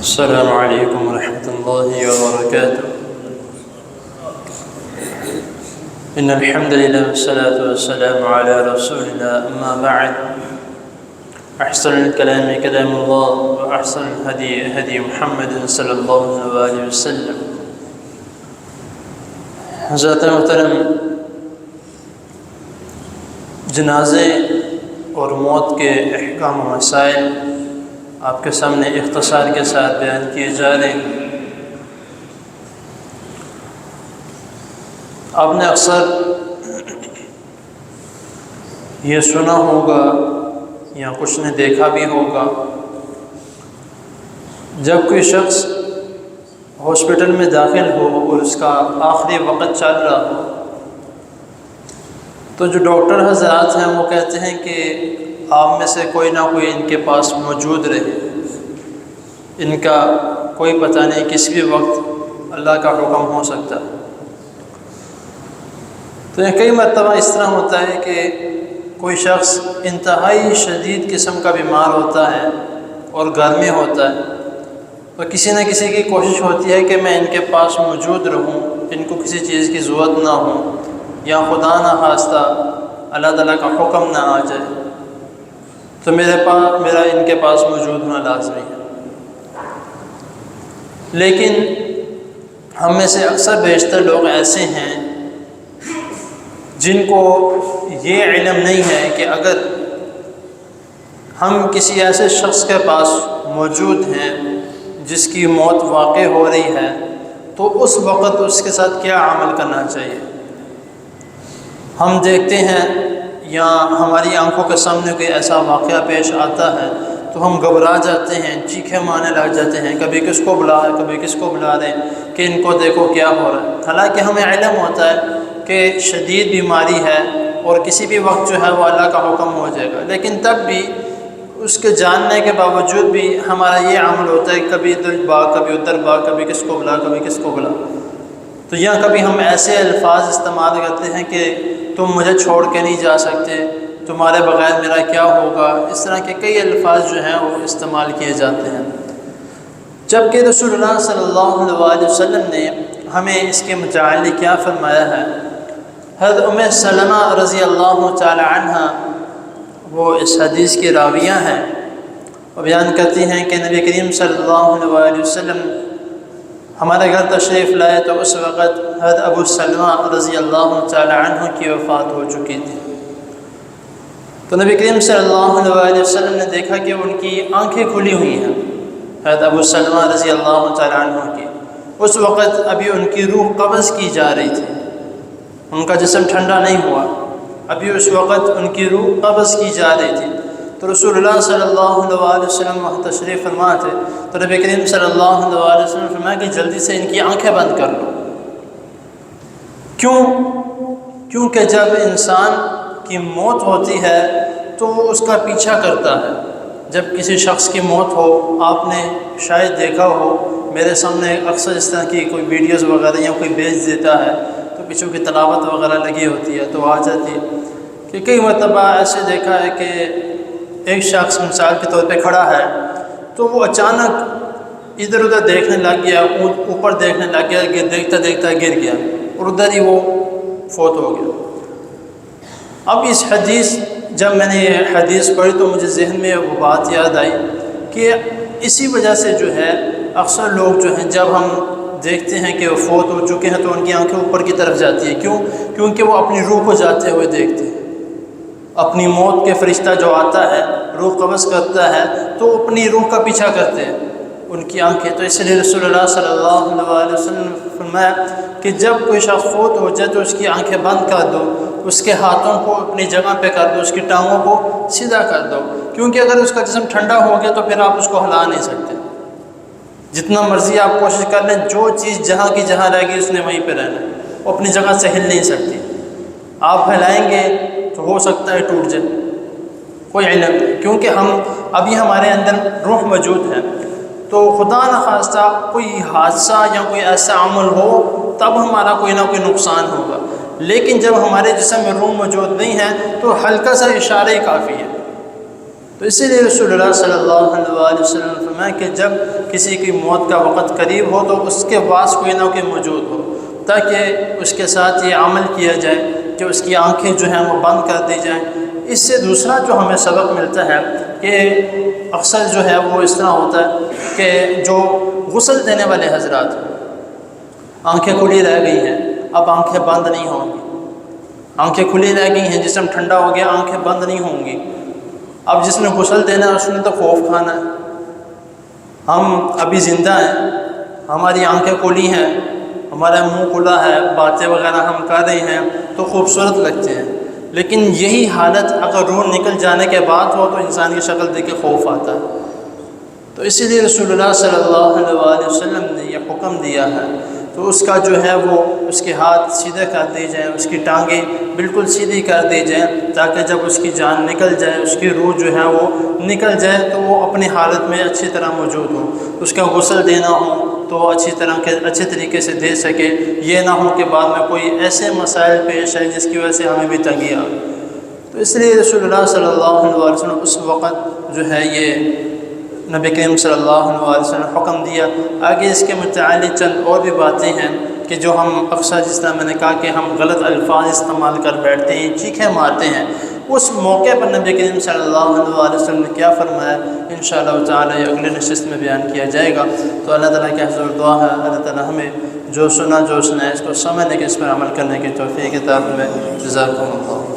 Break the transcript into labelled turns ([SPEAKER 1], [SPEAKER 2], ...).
[SPEAKER 1] السلام علیکم ورحمۃ اللہ وبرکاتہ۔ ان الحمد للہ والصلاة والسلام علی رسول اللہ، اما بعد، احسن الکلام کلام اللہ واحسن الہدی ہدی محمد صلی اللہ علیہ وسلم۔ حضرت محترم، جنازے اور موت کے احکام و مسائل آپ کے سامنے اختصار کے ساتھ بیان کیے جا رہے ہیں۔ آپ نے اکثر یہ سنا ہوگا یا کچھ نے دیکھا بھی ہوگا، جب کوئی شخص ہاسپٹل میں داخل ہو اور اس کا آخری وقت چل رہا ہو تو جو ڈاکٹر حضرات ہیں وہ کہتے ہیں کہ آپ میں سے کوئی نہ کوئی ان کے پاس موجود رہے، ان کا کوئی پتہ نہیں، کسی بھی وقت اللہ کا حکم ہو سکتا ہے۔ تو یہ کئی مرتبہ اس طرح ہوتا ہے کہ کوئی شخص انتہائی شدید قسم کا بیمار ہوتا ہے اور گھر میں ہوتا ہے، تو کسی نہ کسی کی کوشش ہوتی ہے کہ میں ان کے پاس موجود رہوں، ان کو کسی چیز کی ضرورت نہ ہو، یا خدا نہ خواستہ اللہ تعالیٰ کا حکم نہ آ جائے تو میرا ان کے پاس موجود ہونا لازمی ہے۔ لیکن ہم میں سے اکثر بیشتر لوگ ایسے ہیں جن کو یہ علم نہیں ہے کہ اگر ہم کسی ایسے شخص کے پاس موجود ہیں جس کی موت واقع ہو رہی ہے تو اس وقت اس کے ساتھ کیا عمل کرنا چاہیے۔ ہم دیکھتے ہیں یا ہماری آنکھوں کے سامنے کوئی ایسا واقعہ پیش آتا ہے تو ہم گھبرا جاتے ہیں، چیخیں مارنے لگ جاتے ہیں، کبھی کس کو بلا رہے، کبھی کس کو بلا رہے ہیں کہ ان کو دیکھو کیا ہو رہا ہے۔ حالانکہ ہمیں علم ہوتا ہے کہ شدید بیماری ہے اور کسی بھی وقت جو ہے وہ اللہ کا حکم ہو جائے گا، لیکن تب بھی اس کے جاننے کے باوجود بھی ہمارا یہ عمل ہوتا ہے، کبھی ادھر بھاگ، کبھی ادھر بھاگ، کبھی کس کو بلا، کبھی کس کو بلا۔ تو یہاں کبھی ہم ایسے الفاظ استعمال کرتے ہیں کہ تم مجھے چھوڑ کے نہیں جا سکتے، تمہارے بغیر میرا کیا ہوگا، اس طرح کے کئی الفاظ جو ہیں وہ استعمال کیے جاتے ہیں، جبکہ رسول اللہ صلی اللہ علیہ وسلم نے ہمیں اس کے متعلق کیا فرمایا ہے۔ حضرت ام سلمہ رضی اللہ تعالی عنہ وہ اس حدیث کی راویہ ہیں، وہ بیان کرتی ہیں کہ نبی کریم صلی اللہ علیہ وسلم ہمارے گھر تشریف لائے تو اس وقت حضرت ابو سلمہ رضی اللہ تعالی عنہ کی وفات ہو چکی تھی۔ تو نبی کریم صلی اللہ علیہ وسلم نے دیکھا کہ ان کی آنکھیں کھلی ہوئی ہیں، حضرت ابو سلمہ رضی اللہ تعالی عنہ کی۔ اس وقت ابھی ان کی روح قبض کی جا رہی تھی، ان کا جسم ٹھنڈا نہیں ہوا، ابھی اس وقت ان کی روح قبض کی جا رہی تھی۔ تو رسول اللہ صلی اللہ علیہ وسلم وہاں تشریف فرما تھے، تو نبی کریم صلی اللہ علیہ وسلم فرمایا کہ جلدی سے ان کی آنکھیں بند کر لو۔ کیونکہ جب انسان کی موت ہوتی ہے تو وہ اس کا پیچھا کرتا ہے۔ جب کسی شخص کی موت ہو، آپ نے شاید دیکھا ہو، میرے سامنے اکثر اس طرح کی کوئی ویڈیوز وغیرہ یا کوئی بھیج دیتا ہے تو پیچھوں کی تلاوت وغیرہ لگی ہوتی ہے تو آ جاتی ہے کہ کئی مرتبہ ایسے دیکھا ہے کہ ایک شخص مثال کے طور پہ کھڑا ہے تو وہ اچانک ادھر ادھر دیکھنے لگ گیا، اوپر دیکھنے لگ گیا، دیکھتا دیکھتا گر گیا اور ادھر ہی وہ فوت ہو گیا۔ اب اس حدیث جب میں نے یہ حدیث پڑھی تو مجھے ذہن میں وہ بات یاد آئی کہ اسی وجہ سے جو ہے اکثر لوگ جو ہیں جب ہم دیکھتے ہیں کہ وہ فوت ہو چکے ہیں تو ان کی آنکھیں اوپر کی طرف جاتی ہیں۔ کیونکہ وہ اپنی روح کو جاتے ہوئے دیکھتے ہیں۔ اپنی موت کے فرشتہ جو آتا ہے، روح قبض کرتا ہے تو اپنی روح کا پیچھا کرتے ہیں ان کی آنکھیں۔ تو اس لیے رسول اللہ صلی اللہ علیہ وسلم نے فرمایا کہ جب کوئی شخص فوت ہو جائے تو اس کی آنکھیں بند کر دو، اس کے ہاتھوں کو اپنی جگہ پہ کر دو، اس کی ٹانگوں کو سیدھا کر دو، کیونکہ اگر اس کا جسم ٹھنڈا ہو گیا تو پھر آپ اس کو ہلا نہیں سکتے۔ جتنا مرضی آپ کوشش کر لیں، جو چیز جہاں کی جہاں رہے گی اس نے وہیں پہ رہنا ہے، وہ اپنی جگہ سے ہل نہیں سکتی۔ آپ ہلائیں گے تو ہو سکتا ہے ٹوٹ جائے، کوئی علم نہیں، کیونکہ ابھی ہمارے اندر روح موجود ہے۔ تو خدا نخواستہ کوئی حادثہ یا کوئی ایسا عمل ہو تب ہمارا کوئی نہ کوئی نقصان ہوگا، لیکن جب ہمارے جسم میں روح موجود نہیں ہے تو ہلکا سا اشارہ ہی کافی ہے۔ تو اسی لیے رسول اللہ صلی اللہ علیہ وسلم نے فرمایا کہ جب کسی کی موت کا وقت قریب ہو تو اس کے پاس کوئی نہ کوئی موجود ہو، تاکہ اس کے ساتھ یہ عمل کیا جائے کہ اس کی آنکھیں جو ہیں وہ بند کر دی جائیں۔ اس سے دوسرا جو ہمیں سبق ملتا ہے کہ اکثر جو ہے وہ اس طرح ہوتا ہے کہ جو غسل دینے والے حضرات آنکھیں کھلی رہ گئی ہیں، اب آنکھیں بند نہیں ہوں گی، آنکھیں کھلی رہ گئی ہیں، جسم ٹھنڈا ہو گیا، آنکھیں بند نہیں ہوں گی۔ اب جس نے غسل دینا ہے اس نے تو خوف کھانا ہے، ہم ابھی زندہ ہیں، ہماری آنکھیں کھلی ہیں، ہمارا منہ کھلا ہے، باتیں وغیرہ ہم کر رہے ہیں تو خوبصورت لگتے ہیں، لیکن یہی حالت اگر روح نکل جانے کے بعد ہو تو انسان کی شکل دیکھ کے خوف آتا ہے۔ تو اسی لیے رسول اللہ صلی اللہ علیہ وسلم نے یہ حکم دیا ہے تو اس کا جو ہے وہ اس کے ہاتھ سیدھے کر دی جائیں، اس کی ٹانگیں بالکل سیدھی کر دی جائیں، تاکہ جب اس کی جان نکل جائے، اس کی روح جو ہے وہ نکل جائے تو وہ اپنی حالت میں اچھی طرح موجود ہو، اس کا غسل دینا ہو تو اچھے طریقے سے دے سکے، یہ نہ ہو کہ بعد میں کوئی ایسے مسائل پیش آئے جس کی وجہ سے ہمیں بھی تنگی آ۔ تو اس لیے رسول اللہ صلی اللہ علیہ وسلم اس وقت جو ہے یہ نبی کریم صلی اللہ علیہ وسلم نے حکم دیا۔ آگے اس کے متعلق چند اور بھی باتیں ہیں کہ جو ہم اکثر، جس طرح میں نے کہا کہ ہم غلط الفاظ استعمال کر بیٹھتے ہیں، چیخیں مارتے ہیں، اس موقع پر نبی کریم صلی اللہ علیہ وسلم نے کیا فرمایا، انشاءاللہ تعالی یہ اگلے نشست میں بیان کیا جائے گا۔ تو اللہ تعالیٰ کے حضور دعا ہے اللہ تعالیٰ ہمیں جو سنا ہے اس کو سمجھنے کے، اس پر عمل کرنے کی توفیق عطا فرمائے۔ جزاکم اللہ۔